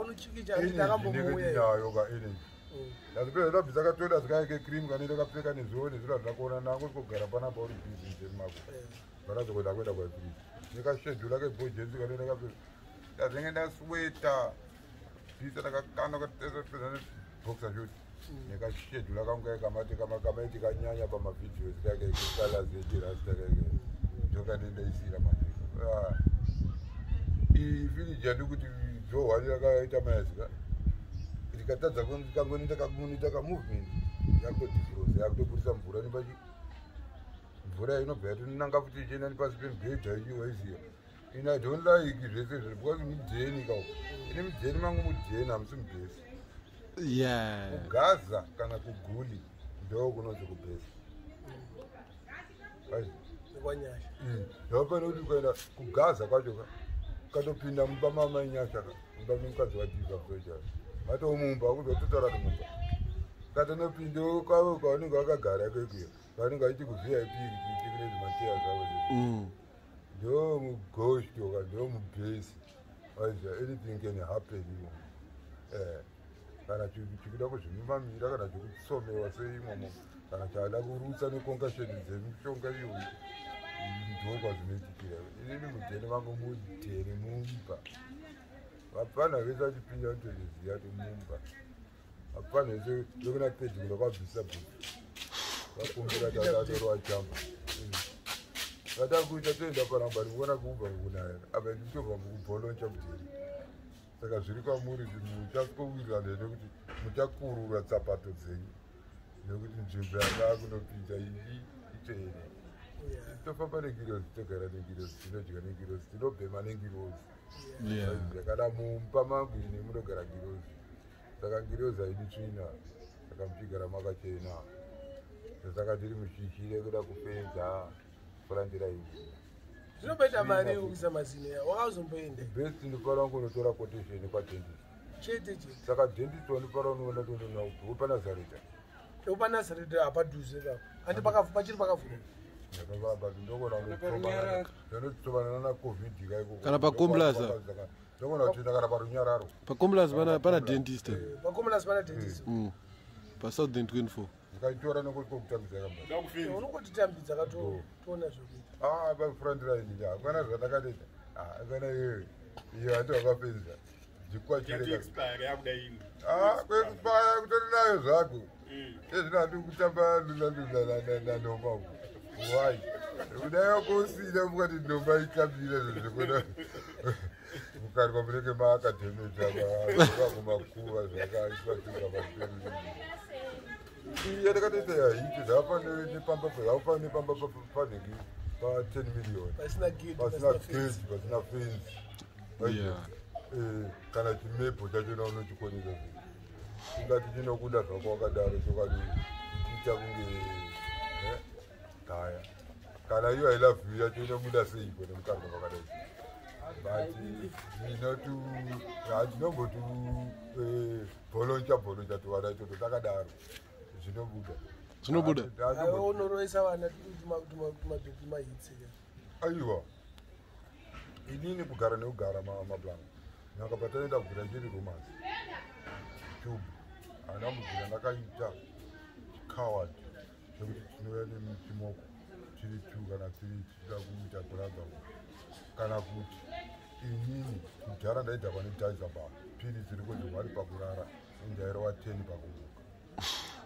unochikicha ndakambomuya nayo ka energy lazipera labvisa katoda zikaike cream kanile kapfeka nezuo nezviro zvakuona nangu kugara panapa uri busy nje mako varazokwenda kwenda kwaifree nekashedhula kebhojensi kanile kapfeka ndazenge ndasweta bhisa ndakakanda katesapedza boxer shot nekashedhula kangu kaikamati kamaiti kanyanya pamavhidhios kakekalazetirasitakaike ndokanendaisira manje ifiriji yandi kuti dzohwani rakaita mayazika rikatadza kangonita kamunita kamovement yakutodifroza yakutopurisa mvura nepachi mvura inobva yatonanga futi ichienda nepasi pemubhedha ichiwaiziya ina I don't like zvese zviri because midheni kao ine midheni mangu mudheni hamusi mubhesi kugaza kana kuguli ndo kunonzi kubhesi ndapane kuti ukaenda kugaza kwacho katopinda mumba mamanyasha mumba memukadzi wadiva kutoita matomumba kuzototaura kuti mumba katonopinde kwavo kwavanenge vakagara kwekweyo vanenge vaiti kuvip kuitikurezvimateya zvavo ndo mugoshtoka ndo mubhesi aiza anything can happen imo kana chikuda kuzvimimamira kana chikutsomewa seimomo kana chada kurutsa nekonkasheni dzemishonga iyoyi ndokwa zvinoitikira inini mudheni vangu mudheni mumba vapana vese vachipinda notozviziva kuti mumba vapana vese dokuna pedhi kuda kwabvisa bhuku vakumbira tatatorwa chamba vada kuita toenda paramba rikuona kuubva kunaya apa nditobva mukubholoncha mudheni saka zviri kwamuri kuti muchasikowirirana nekuti muchakurura tsapato dzenyu nekuti nzvimbo yanga kunopinda iyi itoene tofamba nengirozi togara nengirozi tinodya nengirozi tinobhema nengirozi yakada mumba mangu ine munogara ngirozi saka ngirozi haidi tsvina saka muchigara makachena saka tiri mushishire kuda kupedza kurandira izvi zvinobaita mari yekuisa mazino wakazomboenda best ndinofanira kungonotora quotation kwadentist chete saka dentist wandinofanira unoona tondona upanazareta upanazareta hapadhuze kapo handi pachiri pakavhura ndanotovana nacovid kaikoko kana pakomblasa ndogona kutoenda kana parunyararo pakomblasa pana dentist pakomblasa pana dentist pasouthern 24 ndikaitora nokuti kokutambidza unongotitambidza katoona zvokuita pafrantline akana zvandakatoita akana iyo handi wakapedza ndikwachireka kwekupaya kutori nayo zvako ezvino handi kutamba lulalula nandomba wai kudaiwa kosina mukati ndomba ikambira zvozvekona mukati kwamunenge maakadhemeti akumakuva zvakaitwatika yandakatoita yahiti zvavafana nepamba panheki pa10 million pasina gate pasina fensi kana chimebho chachona unochikonesa ingati chinokunda zvako wakadaro chokatichiita kunge kaya kana iyo I love you yacho inomuda seiko nemukadzi wakadai but hatinongotu bholoncha tuwada itoto takadaro zvinobuda unoroisa vana tumabhebhi mahitsi aiwa inini kugara nekugara mablanga nyaka patanoenda kugura chiri romance tube hana mubvira ndakaita coward nekuti tinouya nemuchimoko tiri 2 kana 3 tichida kuita brother kana kuti inini kudhara ndaidhakwa netaiza piri dziri kunzi wari pakurara indairova 10 pakumuka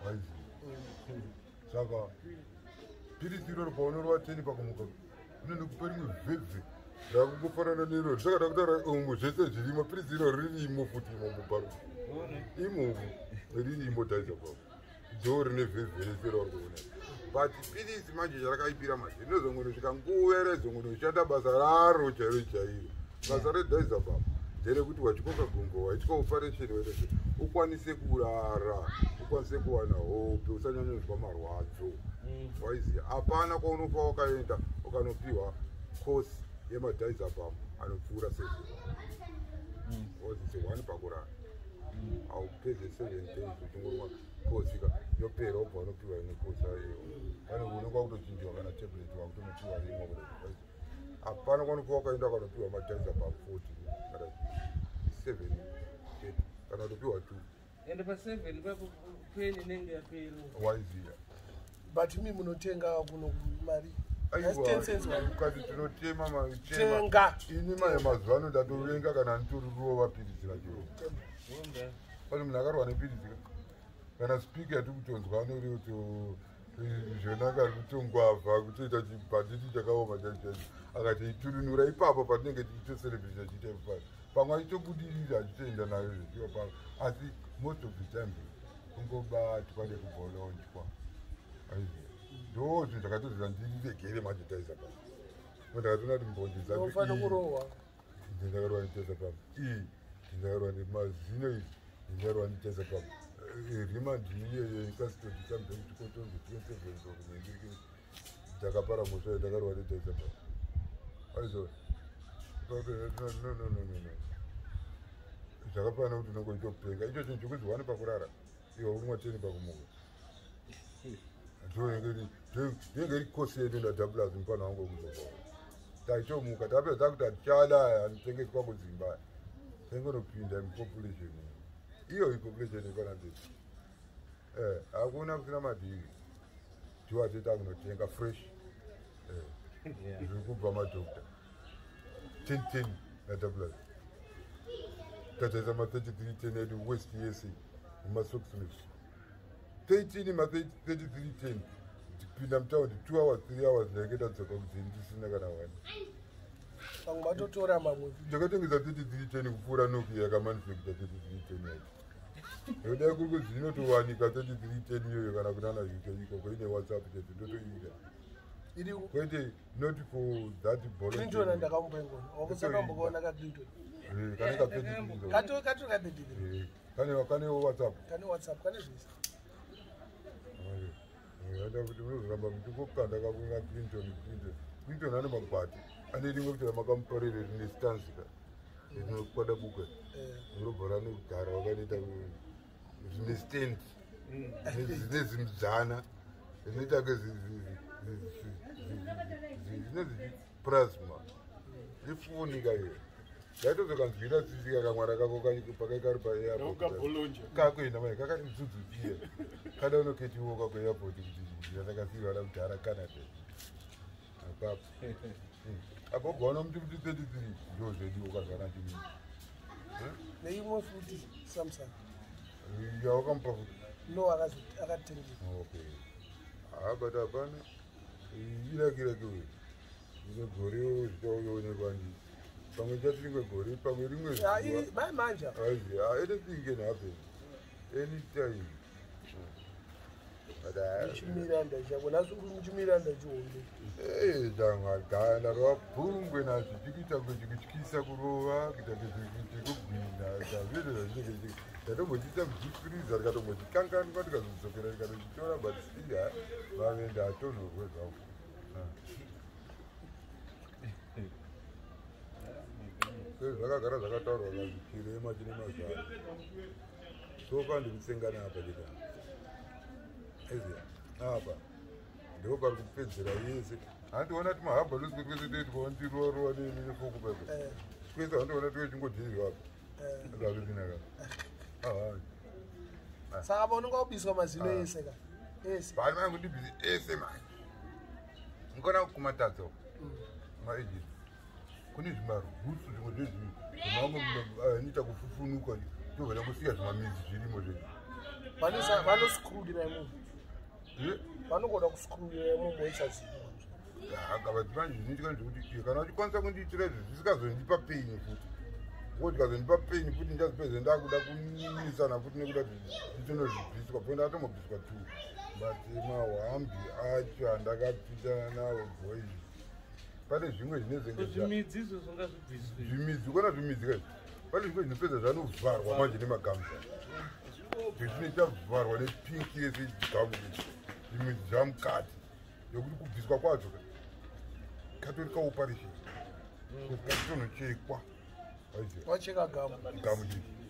waiziva saka piri dziroro paunorova 10 pakumuka inondokupa rimwe vhebve rakungofanana nerori saka ndakutaura umu zvese zvirimo piri dziro ririmo futi imomo paro imomo ririmo taiza pavo ndo rine vhebve rese rauri kuona but pilisi manje charakaipira manje rinozongonosvika nguva rezongonoshanda basa raro chairo chairo basa redhaiza pavo nderekuti wachikoka gumbo waitya operation wetese ukwanise kurara ukwanise kuwana hope usanyanyozwa marwadzo waiziya hapana kwaunofa wakaenda ukanopiwa kosi yemadhaiza pam anopfuura 7 wazise 1 pakurara aupedze 7 days uchingorwa kosika yopera obva unopiwa ine kosi ayo pane unonga kutochinjiwa kana tablet wakutonopiwa rimwe hapana kwaunofa wakaenda ukanopiwa madhaiza pam and pa 7 papo peni inenge yapera waiziya but mi munotenga kuno mari ukati tinotema tenga ini maye mazuva ano ndatovenga kana nditoriruwo vapirizi racho pane munhu akarwa nepirizi kana spika yati kutonzwa anoriuto zvonaka ritongwavha kutoita chibhanditi chakaoma chaichacho akati iturunura ipapo patinenge tichitoserebhrita chitaipai pamwe achitobudirira achitoenda nayo zvichiva pamwe asi most of the time kungobatwa nekubholonjwa aiziva ndo zvinhu zvakatozira ndiregere majitaisa pano ndakatona kuti mbonje dzanofanikurohwa ndakarwa nitaisa pano iyi ndakarwa nemazino izi ndakarwa nitaisa pano rima ndiye ikasitoti chambe chikotonzi 27 okunenge ndakapara musha ndakarwa nitaisa pano aizo no zvakapana kuti unongoitopenga icho chinhu chokuzi wani pakurara iwo umwe 10 pakumuka ndenge rikosi yedu ndaDouglas mupana wangu wekuzokwao taitomuka tapedza kuti atichalaya anotengeswa kudzimba tengonopinda mupopulation iyo ipopulation ipana ndeti hakuna kusina madhiri tiwateta kunotenga fresh zviri kubva madokta 1010 naDouglas tataisa ma3310 edu west yese nemasoksmith 13 ma3310 ndipinda mutaundi 2 hours 3 hours ndaikenda dzoka kuti ndisina kana wani pamwe matotora mamwe ndakatengesa 3310 kupfuura nokia yakamanufacta 3310 yacho yodai kuri kuzi inotowanika 3310 iyoyo kana kunana zvike ikoko ine whatsapp chete ndotoida kwete not for that Clinton ndakamubengona wakusakambokaona kaClinton kaneka kanewo whatsapp kane zvese anda kuti munozoramba muchingokanda kakunga Clinton ane makwati ane rimwe kuti ramakamupfarire rine stansika rinokwada buka robva ranogara wakanoita zvine stand zvine zimzana zvinoita zvinonzi plasma ifunika iyo yaitozokanzwira tsitsika kamwana kako pakaikari payapokakuenda mai kakati mudzudzutiye kada unoketiwoka kuairport kuti yatakasiiwa nakudhara canada apapo apo gwana muti kuti 33 ndo zvediwo ukazvana chimini neimwe futi Samsung yawakamupa futi no akatengesa okay but hapana irakirekiwe ine gorewo zvichaonekwa ndi pamwe chatiringe gore pamwe rimwe manja anything can happen anytime chimiranda chako naso uri muchimiranda chihombe ndangaganda ravabhurungwe nazvo chikuita kutyisa kurova kuita kugwina zvazvizvo zvazvinenge ndatombochiita kuzvifiriza rikatombochikanganwa rikazodzokera rikatochitora but still vave ndatonhorwe zvangu zvakagara zvakataurwa kazi chirema chine mazano sofa ndikutsengana apa cheta eziya apa ndo pari kupedzera yese handiona ti mahaba losike kwese toitwaondirorova nefokupepe kwese handiona toichingodhirirwa apa zvazvizinaka saka paunonga ubiswa mazino ese ka ese bani mangu ndibhizi ese manje ngikona kumatadza maejiti kune zvimarutsu zvimwe zvezvimwe anoita kufufunuka togona kusiya zvimamizi zvirimo zvedu vanoscrudira imomo vanogona kuscrudira imomo isaziva akavadzimanje zvinoitika ndezvekuti kana uchikwanisa kundiitira izvo zvisikazondipa peini futi kuti kazondipa peini futi ndichazipedze ndakuda kunyunisana futi nekuda kuti nditonozvibviswa po ndatomobviswa 2 but mahwambi acho andakapitana nawo boyi pane zvimwe zvinezengezvimidzi ukona zvimidzi kai pane zvimwe zvinopedza zvanovharwa manje nemagamsa zvinoita vharwa nepinki yese gamu zvimidzi zvamukati yokuti kubviswa kwacho katorika operation katonochekwa wacheka gamu chii